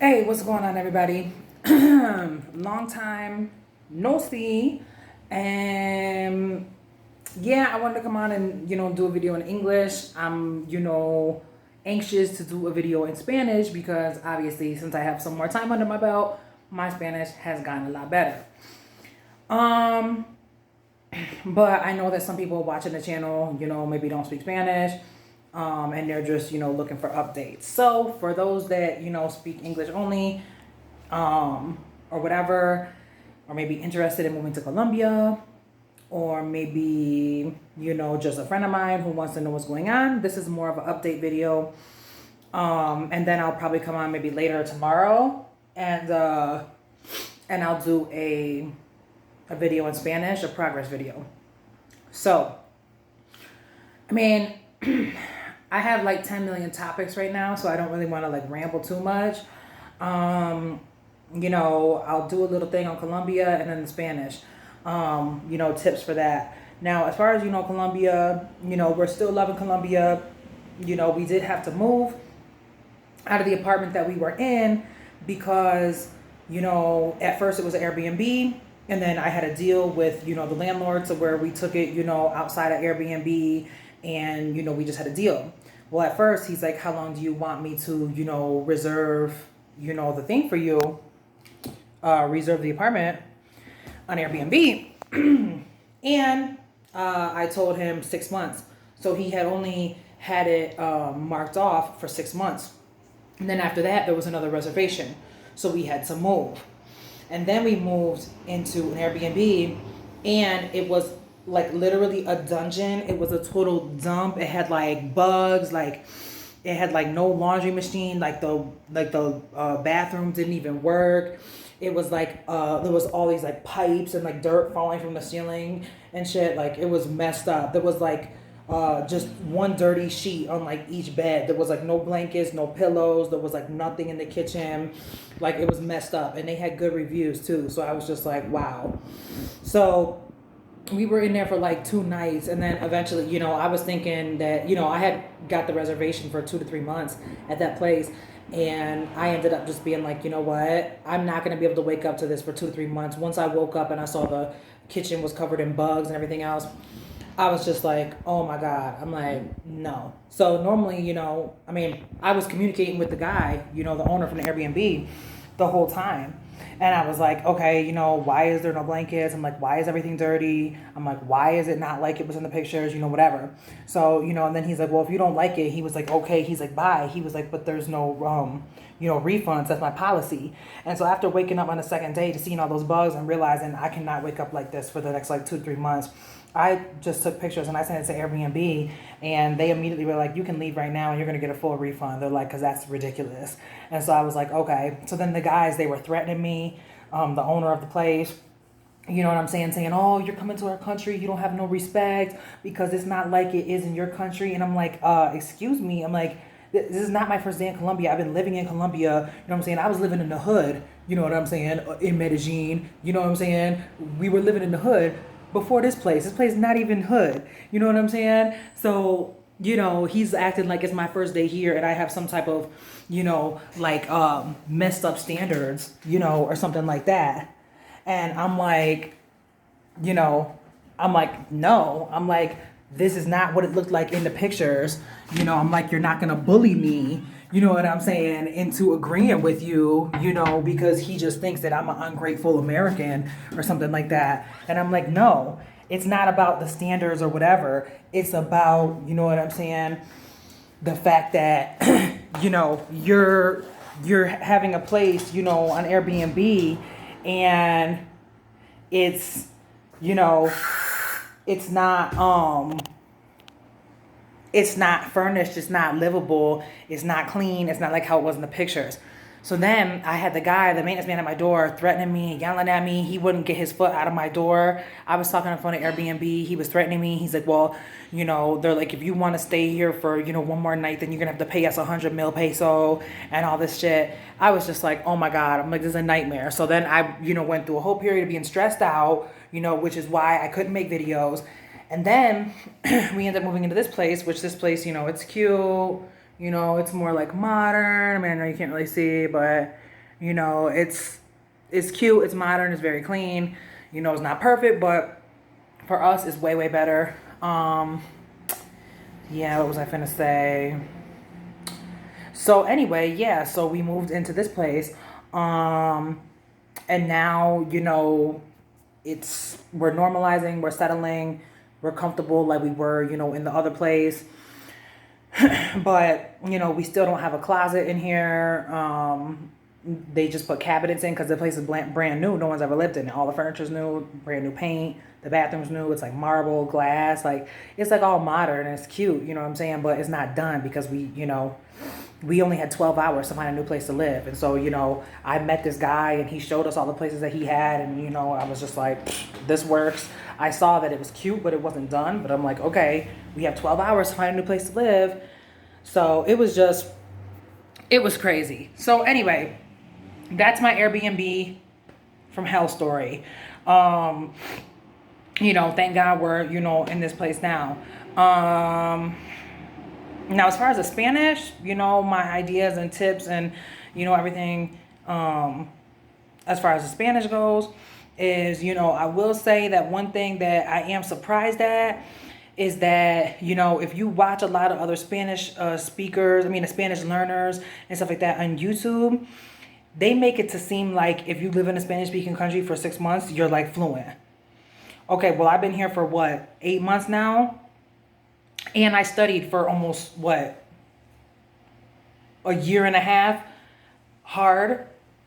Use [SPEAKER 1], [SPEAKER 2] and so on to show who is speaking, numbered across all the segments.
[SPEAKER 1] Hey, what's going on, everybody? Long time no see, and yeah, I wanted to come on and do a video in English. I'm anxious to do a video in Spanish because obviously, since I have some more time under my belt, my Spanish has gotten a lot better. Um, but I know that some people watching the channel, maybe don't speak Spanish, and they're just, looking for updates. So for those that, speak English only, or whatever, or maybe interested in moving to Colombia, or maybe, just a friend of mine who wants to know what's going on, this is more of an update video. And then I'll probably come on maybe later tomorrow, and I'll do a video in Spanish, a progress video. So, I mean, I have like 10 million topics right now, so I don't really want to like ramble too much. I'll do a little thing on Colombia and then the Spanish, tips for that. Now, as far as, Colombia, we're still loving Colombia. We did have to move out of the apartment that we were in because, at first it was an Airbnb. And then I had a deal with, the landlord to where we took it, outside of Airbnb, and, we just had a deal. Well, at first he's like, how long do you want me to, reserve, the thing for you, reserve the apartment on Airbnb. And I told him 6 months. So he had only had it marked off for 6 months. And then after that, there was another reservation. So we had to move. And then we moved into an Airbnb, and it was like literally a dungeon. It was a total dump. It had like bugs, like it had like no laundry machine, like the bathroom didn't even work. It was like there was all these like pipes and like dirt falling from the ceiling and shit. Like it was messed up. There was like just one dirty sheet on like each bed. There was like no blankets, no pillows. There was like nothing in the kitchen. Like it was messed up, and they had good reviews too. So I was just like, wow. So we were in there for like 2 nights, and then eventually, I was thinking that, I had got the reservation for 2 to 3 months at that place. And I ended up just being like, you know what? I'm not going to be able to wake up to this for 2 to 3 months. Once I woke up and I saw the kitchen was covered in bugs and everything else, I was just like, oh my God. I'm like, no. So normally, I was communicating with the guy, the owner from the Airbnb the whole time. And I was like, okay, why is there no blankets? I'm like, why is everything dirty? I'm like, why is it not like it was in the pictures? Whatever. So, and then he's like, well, if you don't like it, he was like, okay. He's like, bye. He was like, but there's no, refunds. That's my policy. And so after waking up on the second day to seeing all those bugs and realizing I cannot wake up like this for the next like 2 to 3 months, I just took pictures and I sent it to Airbnb, and they immediately were like, you can leave right now and you're going to get a full refund. They're like, because that's ridiculous. And so I was like, okay. So then the guys, they were threatening me, the owner of the place, you know what I'm saying? Saying, oh, you're coming to our country. You don't have no respect because it's not like it is in your country. And I'm like, excuse me. I'm like, this is not my first day in Colombia. I've been living in Colombia. You know what I'm saying? I was living in the hood. You know what I'm saying? In Medellin. You know what I'm saying? We were living in the hood before this place. This place is not even hood. You know what I'm saying? So, he's acting like it's my first day here and I have some type of, messed up standards, or something like that. And I'm like, no. I'm like, this is not what it looked like in the pictures. I'm like, you're not going to bully me, you know what I'm saying, into agreeing with you, because he just thinks that I'm an ungrateful American or something like that. And I'm like, no, it's not about the standards or whatever. It's about, you know what I'm saying, the fact that, you're having a place, on Airbnb, and it's, it's not furnished, it's not livable, it's not clean, it's not like how it was in the pictures. So then I had the guy, the maintenance man at my door, threatening me, yelling at me. He wouldn't get his foot out of my door. I was talking in front of Airbnb. He was threatening me. He's like, well, they're like, if you want to stay here for, one more night, then you're going to have to pay us 100 mil peso and all this shit. I was just like, oh my God. I'm like, this is a nightmare. So then I, went through a whole period of being stressed out, which is why I couldn't make videos. And then we ended up moving into this place, which this place, it's cute. It's more like modern. I mean, I know you can't really see, but You know, it's cute, it's modern, it's very clean. You know, it's not perfect, but for us, it's way, way better. Yeah, what was I finna say? So anyway, yeah, so we moved into this place. Um, and now, you know, we're normalizing, we're settling, we're comfortable like we were, you know, in the other place. But, you know, we still don't have a closet in here. They just put cabinets in because the place is brand new. No one's ever lived in it. All the furniture's new, brand new paint. The bathroom's new. It's like marble, glass. Like, it's like all modern and it's cute, you know what I'm saying? But it's not done because we only had 12 hours to find a new place to live. And so, you know, I met this guy and he showed us all the places that he had. And, you know, I was just like, this works. I saw that it was cute, but it wasn't done. But I'm like, okay, we have 12 hours to find a new place to live. So it was crazy. So anyway, that's my Airbnb from hell story. You know, thank God we're, you know, in this place now. Now, as far as the Spanish, you know, my ideas and tips and, you know, everything, as far as the Spanish goes, is, you know, I will say that one thing that I am surprised at is that, you know, if you watch a lot of other Spanish Spanish learners and stuff like that on YouTube, they make it to seem like if you live in a Spanish speaking country for 6 months, you're like fluent. Okay, well, I've been here for what, 8 months now? And I studied for almost, what, a year and a half hard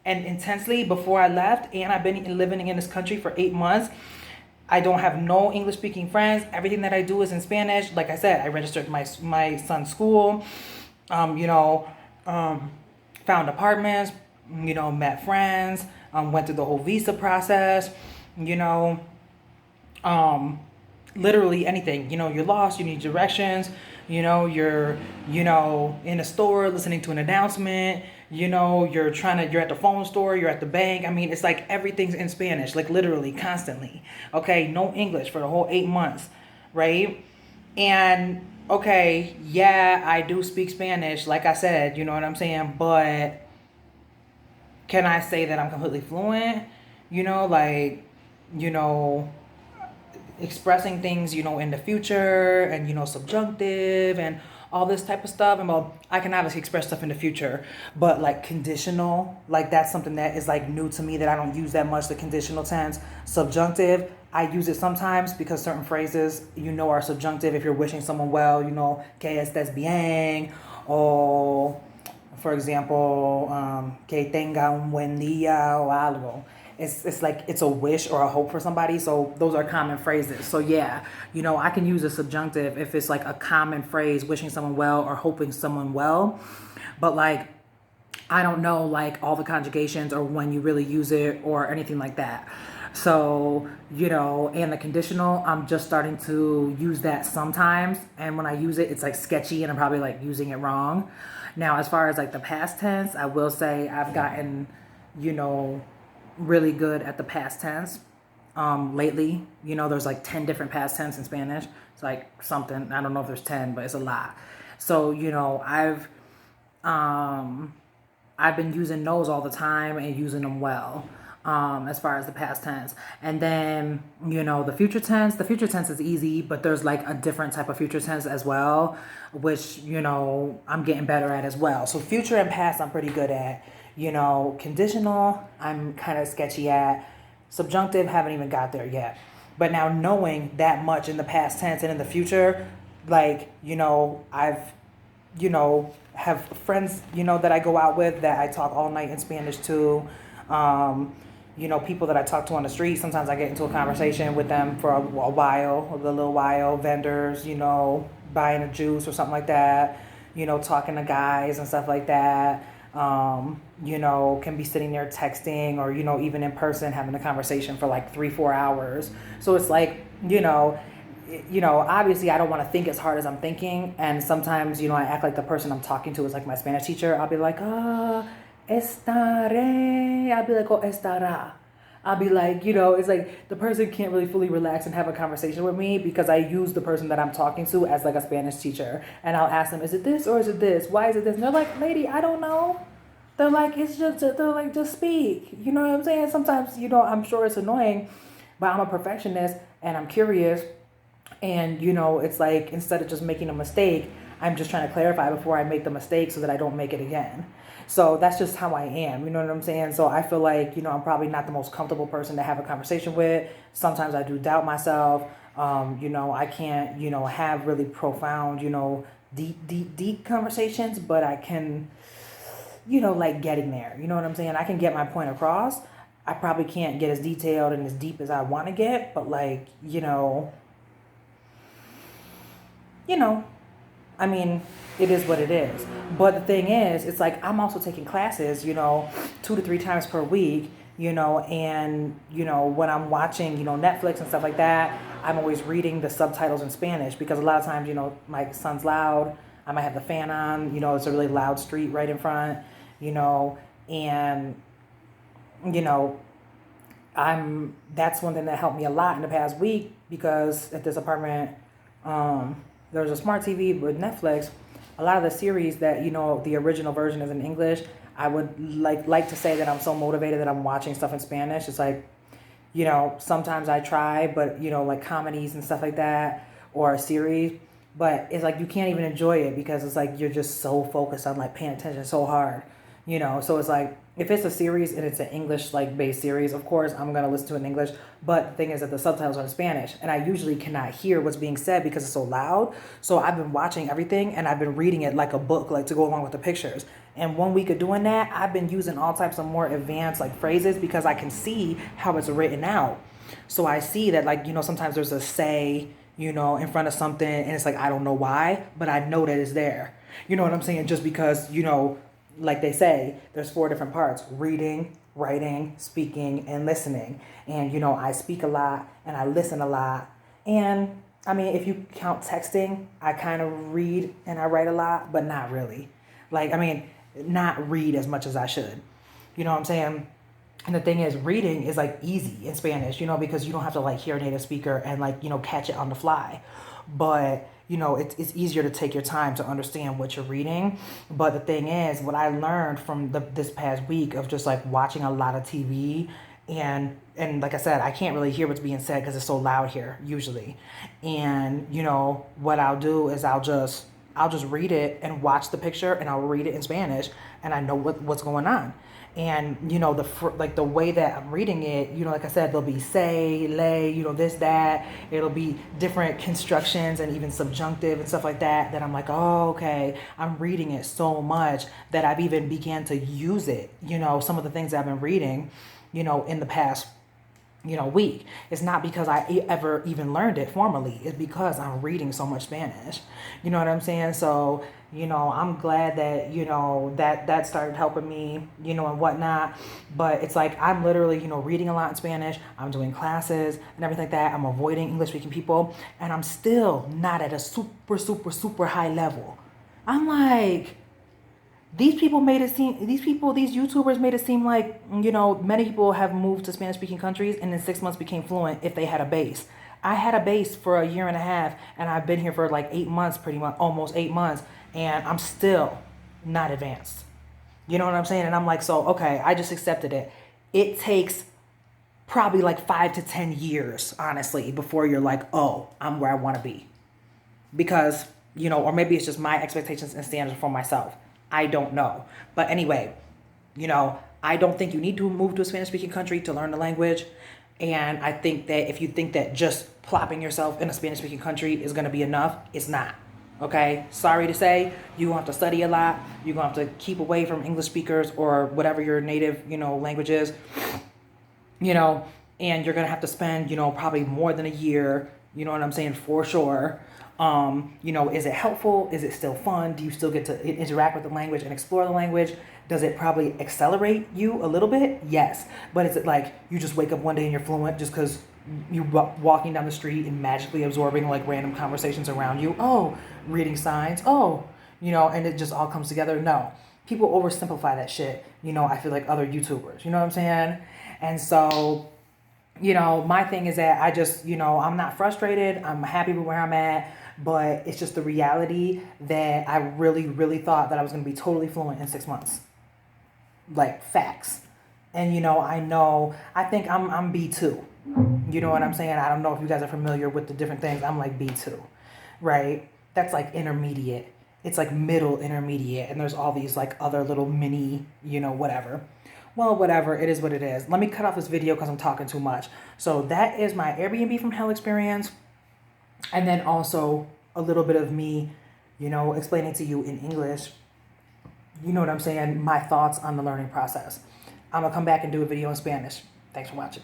[SPEAKER 1] and intensely before I left. And I've been living in this country for 8 months. I don't have no English speaking friends. Everything that I do is in Spanish. Like I said, I registered my son's school, found apartments, you know, met friends, went through the whole visa process, you know, literally anything. You know, you're lost, you need directions, you know, you're, you know, in a store listening to an announcement, you know, you're at the phone store, you're at the bank. I mean, it's like everything's in Spanish, like literally constantly. Okay, no English for the whole 8 months, right? And okay, yeah, I do speak Spanish, like I said, you know what I'm saying? But can I say that I'm completely fluent? You know, like, you know, expressing things, you know, in the future and, you know, subjunctive and all this type of stuff. And well, I can obviously express stuff in the future, but like conditional, like that's something that is like new to me that I don't use that much, the conditional tense. Subjunctive, I use it sometimes because certain phrases, you know, are subjunctive. If you're wishing someone well, you know, que estés bien, or for example, que tenga un buen día o algo. It's like it's a wish or a hope for somebody. So those are common phrases. So yeah, you know, I can use a subjunctive if it's like a common phrase, wishing someone well or hoping someone well. But like, I don't know like all the conjugations or when you really use it or anything like that. So, you know, and the conditional, I'm just starting to use that sometimes. And when I use it, it's like sketchy and I'm probably like using it wrong. Now, as far as like the past tense, I will say I've gotten, you know, really good at the past tense lately. You know, there's like 10 different past tense in Spanish. It's like something, I don't know if there's 10, but it's a lot. So, you know, I've been using those all the time and using them well. As far as the past tense. And then, you know, the future tense is easy, but there's like a different type of future tense as well, which, you know, I'm getting better at as well. So future and past, I'm pretty good at. You know, conditional, I'm kind of sketchy at. Subjunctive, haven't even got there yet. But now knowing that much in the past tense and in the future, like, you know, have friends, you know, that I go out with that I talk all night in Spanish to. You know, people that I talk to on the street, sometimes I get into a conversation with them for a little while, vendors, you know, buying a juice or something like that, you know, talking to guys and stuff like that. You know, can be sitting there texting or, you know, even in person having a conversation for like 3-4 hours. So it's like, you know, obviously I don't want to think as hard as I'm thinking. And sometimes, you know, I act like the person I'm talking to is like my Spanish teacher. I'll be like, estaré. I'll be like, oh, estará. I'll be like, you know, it's like the person can't really fully relax and have a conversation with me because I use the person that I'm talking to as like a Spanish teacher. And I'll ask them, is it this or is it this? Why is it this? And they're like, lady, I don't know. They're like, they're like, just speak. You know what I'm saying? Sometimes, I'm sure it's annoying, but I'm a perfectionist and I'm curious. And, it's like, instead of just making a mistake, I'm just trying to clarify before I make the mistake so that I don't make it again. So that's just how I am. You know what I'm saying? So I feel like, I'm probably not the most comfortable person to have a conversation with. Sometimes I do doubt myself. I can't, have really profound, deep conversations, but I can, like getting there. You know what I'm saying? I can get my point across. I probably can't get as detailed and as deep as I want to get, but like, you know, I mean, it is what it is. But the thing is, it's like I'm also taking classes, 2 to 3 times per week, and, when I'm watching, Netflix and stuff like that, I'm always reading the subtitles in Spanish because a lot of times, my son's loud. I might have the fan on, it's a really loud street right in front, and, you know, that's one thing that helped me a lot in the past week because at this apartment, there's a smart TV with Netflix. A lot of the series that, the original version is in English. I would like to say that I'm so motivated that I'm watching stuff in Spanish. It's like, sometimes I try, but, like comedies and stuff like that or a series. But it's like you can't even enjoy it because it's like you're just so focused on like paying attention so hard, So it's like if it's a series and it's an English like based series, of course I'm gonna listen to it in English. But the thing is that the subtitles are in Spanish, and I usually cannot hear what's being said because it's so loud. So I've been watching everything and I've been reading it like a book, like to go along with the pictures. And 1 week of doing that, I've been using all types of more advanced like phrases because I can see how it's written out. So I see that like sometimes there's a say in front of something and it's like I don't know why, but I know that it's there. You know what I'm saying? Just because like they say, there's 4 different parts: reading, writing, speaking, and listening. And, I speak a lot and I listen a lot. And I mean, if you count texting, I kind of read and I write a lot, but not really. Like, I mean, not read as much as I should. You know what I'm saying? And the thing is, reading is like easy in Spanish, because you don't have to like hear a native speaker and like, catch it on the fly. But it's easier to take your time to understand what you're reading. But the thing is, what I learned from this past week of just like watching a lot of TV and like I said, I can't really hear what's being said because it's so loud here usually. And what I'll do is I'll just read it and watch the picture and I'll read it in Spanish and I know what's going on. And the way that I'm reading it, like I said, there'll be say, lay, this, that. It'll be different constructions and even subjunctive and stuff like that. That I'm like, oh, okay. I'm reading it so much that I've even began to use it. Some of the things I've been reading, in the past week. It's not because I ever even learned it formally. It's because I'm reading so much Spanish. You know what I'm saying? So, I'm glad that, that started helping me, and whatnot. But it's like I'm literally, reading a lot in Spanish. I'm doing classes and everything like that. I'm avoiding English speaking people. And I'm still not at a super, super, super high level. I'm like, these YouTubers made it seem like, many people have moved to Spanish speaking countries and in 6 months became fluent if they had a base. I had a base for a year and a half and I've been here for like 8 months, pretty much almost 8 months, and I'm still not advanced. You know what I'm saying? And I'm like, so, okay, I just accepted it. It takes probably like 5 to 10 years, honestly, before you're like, oh, I'm where I want to be. Because, or maybe it's just my expectations and standards for myself. I don't know. But anyway, I don't think you need to move to a Spanish speaking country to learn the language. And I think that if you think that just plopping yourself in a Spanish speaking country is going to be enough, it's not. Okay? Sorry to say, you're going to have to study a lot. You're going to have to keep away from English speakers or whatever your native, language is. And you're going to have to spend, probably more than a year, you know what I'm saying, for sure. Is it helpful? Is it still fun? Do you still get to interact with the language and explore the language? Does it probably accelerate you a little bit? Yes. But is it like you just wake up one day and you're fluent just because you walking down the street and magically absorbing like random conversations around you? Oh, reading signs. Oh, and it just all comes together? No. People oversimplify that shit. I feel like other YouTubers. You know what I'm saying? And so, my thing is that I just, I'm not frustrated. I'm happy with where I'm at. But it's just the reality that I really, really thought that I was going to be totally fluent in 6 months. like facts. And I think I'm B2. You know what I'm saying? I don't know if you guys are familiar with the different things. I'm like B2, right? That's like intermediate. It's like middle intermediate. And there's all these like other little mini, whatever. Well, whatever. It is what it is. Let me cut off this video because I'm talking too much. So that is my Airbnb from hell experience. And then also a little bit of me, explaining to you in English, you know what I'm saying, my thoughts on the learning process. I'm going to come back and do a video in Spanish. Thanks for watching.